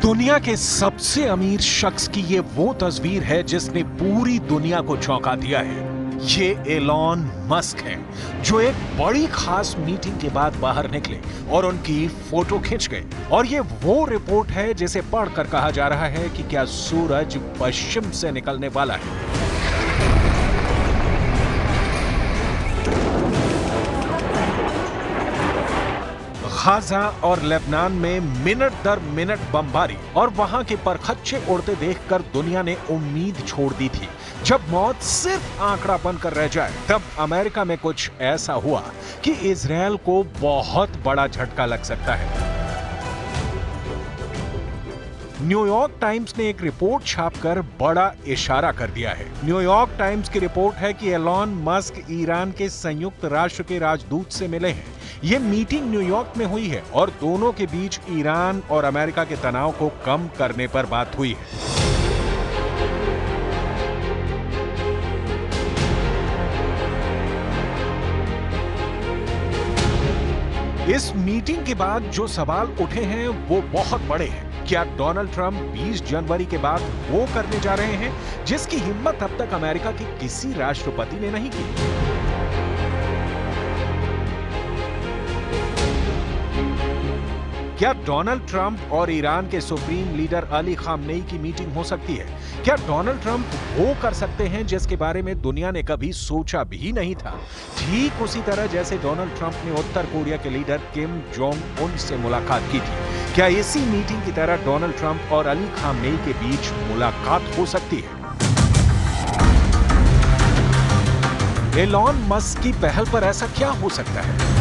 दुनिया के सबसे अमीर शख्स की ये वो तस्वीर है जिसने पूरी दुनिया को चौंका दिया है। ये एलॉन मस्क है जो एक बड़ी खास मीटिंग के बाद बाहर निकले और उनकी फोटो खींच गए। और ये वो रिपोर्ट है जिसे पढ़कर कहा जा रहा है कि क्या सूरज पश्चिम से निकलने वाला है। गाजा और लेबनान में मिनट दर मिनट बमबारी और वहां के परखच्चे उड़ते देखकर दुनिया ने उम्मीद छोड़ दी थी। जब मौत सिर्फ आंकड़ा बनकर रह जाए, तब अमेरिका में कुछ ऐसा हुआ कि इजरायल को बहुत बड़ा झटका लग सकता है। न्यूयॉर्क टाइम्स ने एक रिपोर्ट छापकर बड़ा इशारा कर दिया है। न्यूयॉर्क टाइम्स की रिपोर्ट है कि एलॉन मस्क ईरान के संयुक्त राष्ट्र के राजदूत से मिले हैं। ये मीटिंग न्यूयॉर्क में हुई है और दोनों के बीच ईरान और अमेरिका के तनाव को कम करने पर बात हुई है। इस मीटिंग के बाद जो सवाल उठे हैं वो बहुत बड़े हैं। क्या डोनाल्ड ट्रंप 20 जनवरी के बाद वो करने जा रहे हैं जिसकी हिम्मत अब तक अमेरिका के किसी राष्ट्रपति ने नहीं की? क्या डोनाल्ड ट्रंप और ईरान के सुप्रीम लीडर अली खामनेई की मीटिंग हो सकती है? क्या डोनाल्ड ट्रंप वो कर सकते हैं जिसके बारे में दुनिया ने कभी सोचा भी नहीं था? ठीक उसी तरह जैसे डोनाल्ड ट्रंप ने उत्तर कोरिया के लीडर किम जोंग उन से मुलाकात की थी। क्या इसी मीटिंग की तरह डोनाल्ड ट्रंप और अली खामनेई के बीच मुलाकात हो सकती है? एलॉन मस्क की पहल पर ऐसा क्या हो सकता है?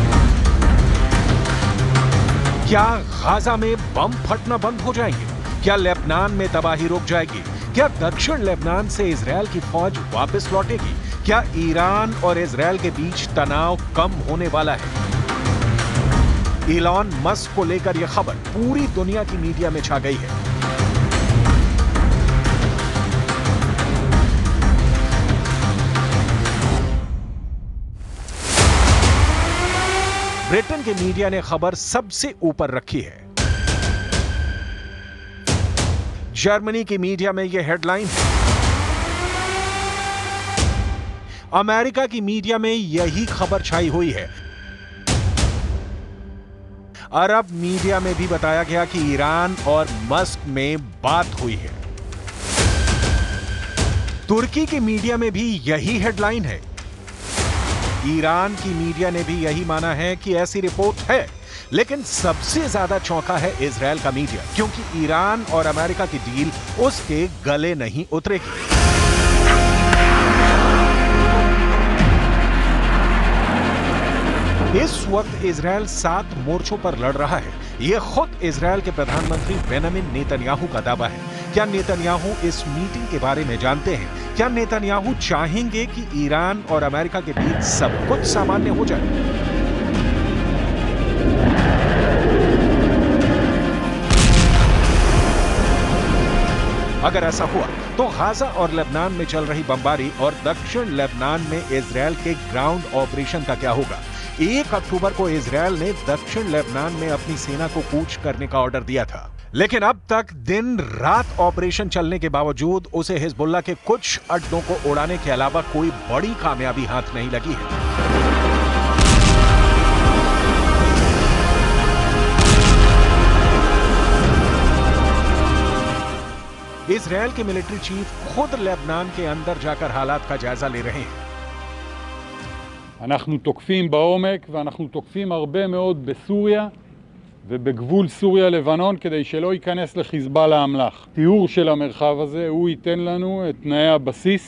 क्या गाजा में बम फटना बंद हो जाएंगे? क्या लेबनान में तबाही रुक जाएगी? क्या दक्षिण लेबनान से इजरायल की फौज वापस लौटेगी? क्या ईरान और इजरायल के बीच तनाव कम होने वाला है? एलॉन मस्क को लेकर यह खबर पूरी दुनिया की मीडिया में छा गई है। ब्रिटेन के मीडिया ने खबर सबसे ऊपर रखी है। जर्मनी की मीडिया में यह हेडलाइन है। अमेरिका की मीडिया में यही खबर छाई हुई है। अरब मीडिया में भी बताया गया कि ईरान और मस्क में बात हुई है। तुर्की की मीडिया में भी यही हेडलाइन है। ईरान की मीडिया ने भी यही माना है कि ऐसी रिपोर्ट है। लेकिन सबसे ज्यादा चौंका है इजरायल का मीडिया, क्योंकि ईरान और अमेरिका की डील उसके गले नहीं उतरेगी। इस वक्त इजरायल 7 मोर्चों पर लड़ रहा है। यह खुद इजरायल के प्रधानमंत्री बेंजामिन नेतन्याहू का दावा है। क्या नेतन्याहू इस मीटिंग के बारे में जानते हैं? क्या नेतन्याहू चाहेंगे कि ईरान और अमेरिका के बीच सब कुछ सामान्य हो जाए? अगर ऐसा हुआ तो गाजा और लेबनान में चल रही बमबारी और दक्षिण लेबनान में इजरायल के ग्राउंड ऑपरेशन का क्या होगा? 1 अक्टूबर को इजरायल ने दक्षिण लेबनान में अपनी सेना को कूच करने का ऑर्डर दिया था, लेकिन अब तक दिन रात ऑपरेशन चलने के बावजूद उसे हिजबुल्लाह के कुछ अड्डों को उड़ाने के अलावा कोई बड़ी कामयाबी हाथ नहीं लगी है। इजरायल के मिलिट्री चीफ खुद लेबनान के अंदर जाकर हालात का जायजा ले रहे हैं। אנחנו תוקפים בעומק ואנחנו תוקפים הרבה מאוד בסוריה ובגבול סוריה-לבנון כדי שלא ייכנס לחיזבאללה האמל"ח. תיאור של המרחב הזה הוא ייתן לנו את תנאי הבסיס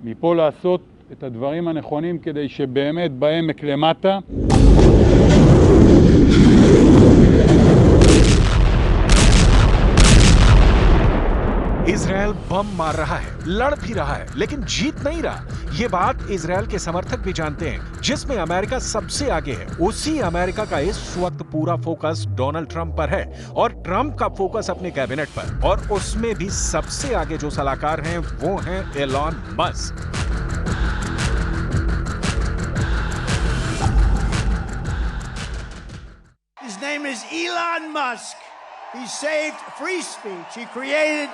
מפה לעשות את הדברים הנכונים כדי שבאמת בעמק למטה इजरायल बम मार रहा है, लड़ भी रहा है, लेकिन जीत नहीं रहा। ये बात इजरायल के समर्थक भी जानते हैं, जिसमें अमेरिका सबसे आगे है। उसी अमेरिका का इस वक्त पूरा फोकस डोनाल्ड ट्रंप पर है और ट्रंप का फोकस अपने कैबिनेट पर। और उसमें भी सबसे आगे जो सलाहकार हैं वो हैं Elon Musk. His name is Elon Musk. He saved free speech. He created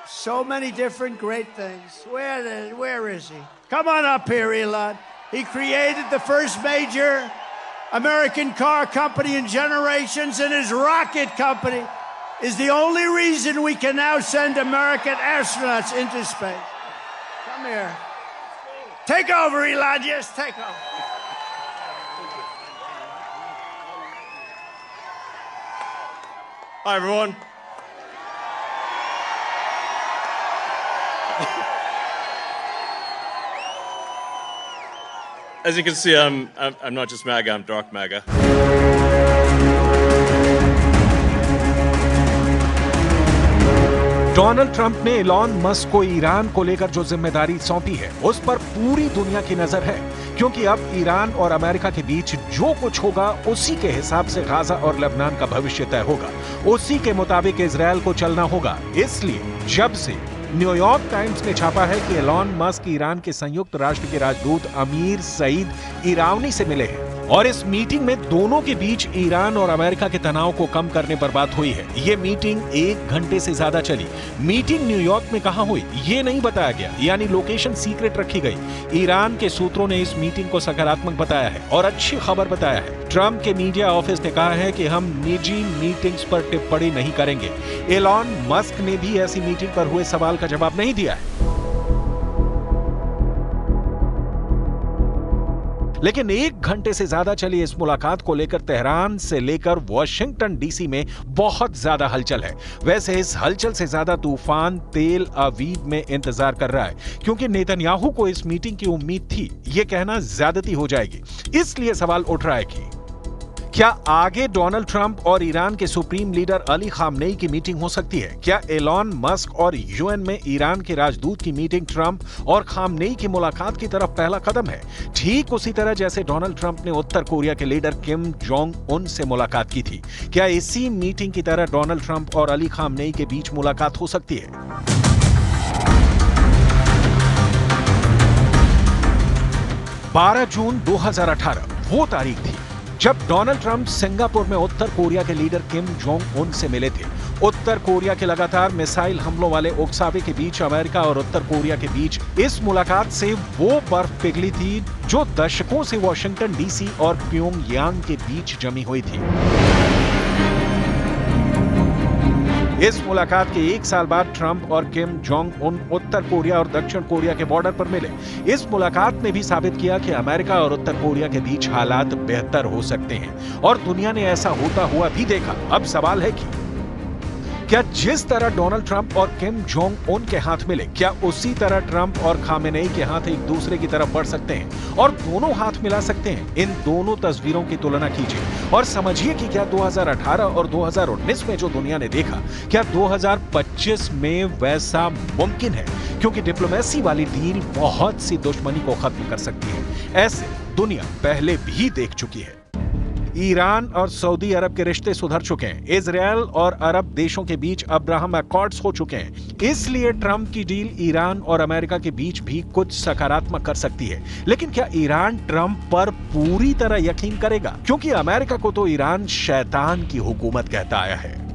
so many different great things. Where is he? Come on up here, Elon. He created the first major American car company in generations, and his rocket company is the only reason we can now send American astronauts into space. Come here. Take over, Elon. Yes, take over. Hi, everyone. As you can see, I'm not just MAGA, I'm dark MAGA. Donald Trump ने Elon Musk को Iran को लेकर जो जिम्मेदारी सौंपी है, उस पर पूरी दुनिया की नजर है, क्योंकि अब ईरान और अमेरिका के बीच जो कुछ होगा उसी के हिसाब से गाजा और लेबनान का भविष्य तय होगा। उसी के मुताबिक इजरायल को चलना होगा। इसलिए जब से न्यूयॉर्क टाइम्स ने छापा है कि एलॉन मस्क ईरान के संयुक्त राष्ट्र के राजदूत अमीर सईद इरावनी से मिले हैं और इस मीटिंग में दोनों के बीच ईरान और अमेरिका के तनाव को कम करने पर बात हुई है। ये मीटिंग 1 घंटे से ज्यादा चली। मीटिंग न्यूयॉर्क में कहां हुई ये नहीं बताया गया, यानी लोकेशन सीक्रेट रखी गई। ईरान के सूत्रों ने इस मीटिंग को सकारात्मक बताया है और अच्छी खबर बताया है। ट्रंप के मीडिया ऑफिस ने कहा है कि हम निजी मीटिंग्स पर टिप्पणी नहीं करेंगे। एलॉन मस्क ने भी ऐसी मीटिंग पर हुए सवाल का जवाब नहीं दिया है। लेकिन 1 घंटे से ज्यादा चली इस मुलाकात को लेकर तेहरान से लेकर वॉशिंगटन डीसी में बहुत ज्यादा हलचल है। वैसे इस हलचल से ज्यादा तूफान तेल अवीव में इंतजार कर रहा है, क्योंकि नेतन्याहू को इस मीटिंग की उम्मीद थी। यह कहना ज्यादती हो जाएगी, इसलिए सवाल उठ रहा है कि क्या आगे डोनाल्ड ट्रंप और ईरान के सुप्रीम लीडर अली खामनेई की मीटिंग हो सकती है? क्या एलॉन मस्क और यूएन में ईरान के राजदूत की मीटिंग ट्रंप और खामनेई की मुलाकात की तरफ पहला कदम है? ठीक उसी तरह जैसे डोनाल्ड ट्रंप ने उत्तर कोरिया के लीडर किम जोंग उन से मुलाकात की थी, क्या इसी मीटिंग की तरह डोनाल्ड ट्रंप और अली खामनेई के बीच मुलाकात हो सकती है? 12 जून 2018 वो तारीख थी जब डोनाल्ड ट्रंप सिंगापुर में उत्तर कोरिया के लीडर किम जोंग उन से मिले थे। उत्तर कोरिया के लगातार मिसाइल हमलों वाले उकसावे के बीच अमेरिका और उत्तर कोरिया के बीच इस मुलाकात से वो बर्फ पिघली थी जो दशकों से वॉशिंगटन डीसी और प्योंगयांग के बीच जमी हुई थी। इस मुलाकात के 1 साल बाद ट्रंप और किम जोंग उन उत्तर कोरिया और दक्षिण कोरिया के बॉर्डर पर मिले। इस मुलाकात ने भी साबित किया कि अमेरिका और उत्तर कोरिया के बीच हालात बेहतर हो सकते हैं और दुनिया ने ऐसा होता हुआ भी देखा। अब सवाल है कि क्या जिस तरह डोनाल्ड ट्रंप और किम जोंग उन के हाथ मिले, क्या उसी तरह ट्रंप और खामेनेई के हाथ एक दूसरे की तरफ बढ़ सकते हैं और दोनों हाथ मिला सकते हैं? इन दोनों तस्वीरों की तुलना कीजिए और समझिए कि क्या 2018 और 2019 में जो दुनिया ने देखा, क्या 2025 में वैसा मुमकिन है? क्योंकि डिप्लोमेसी वाली डील बहुत सी दुश्मनी को खत्म कर सकती है। ऐसे दुनिया पहले भी देख चुकी है। ईरान और सऊदी अरब के रिश्ते सुधर चुके हैं। इजरायल और अरब देशों के बीच अब्राहम अकॉर्ड्स हो चुके हैं। इसलिए ट्रंप की डील ईरान और अमेरिका के बीच भी कुछ सकारात्मक कर सकती है। लेकिन क्या ईरान ट्रंप पर पूरी तरह यकीन करेगा? क्योंकि अमेरिका को तो ईरान शैतान की हुकूमत कहता आया है।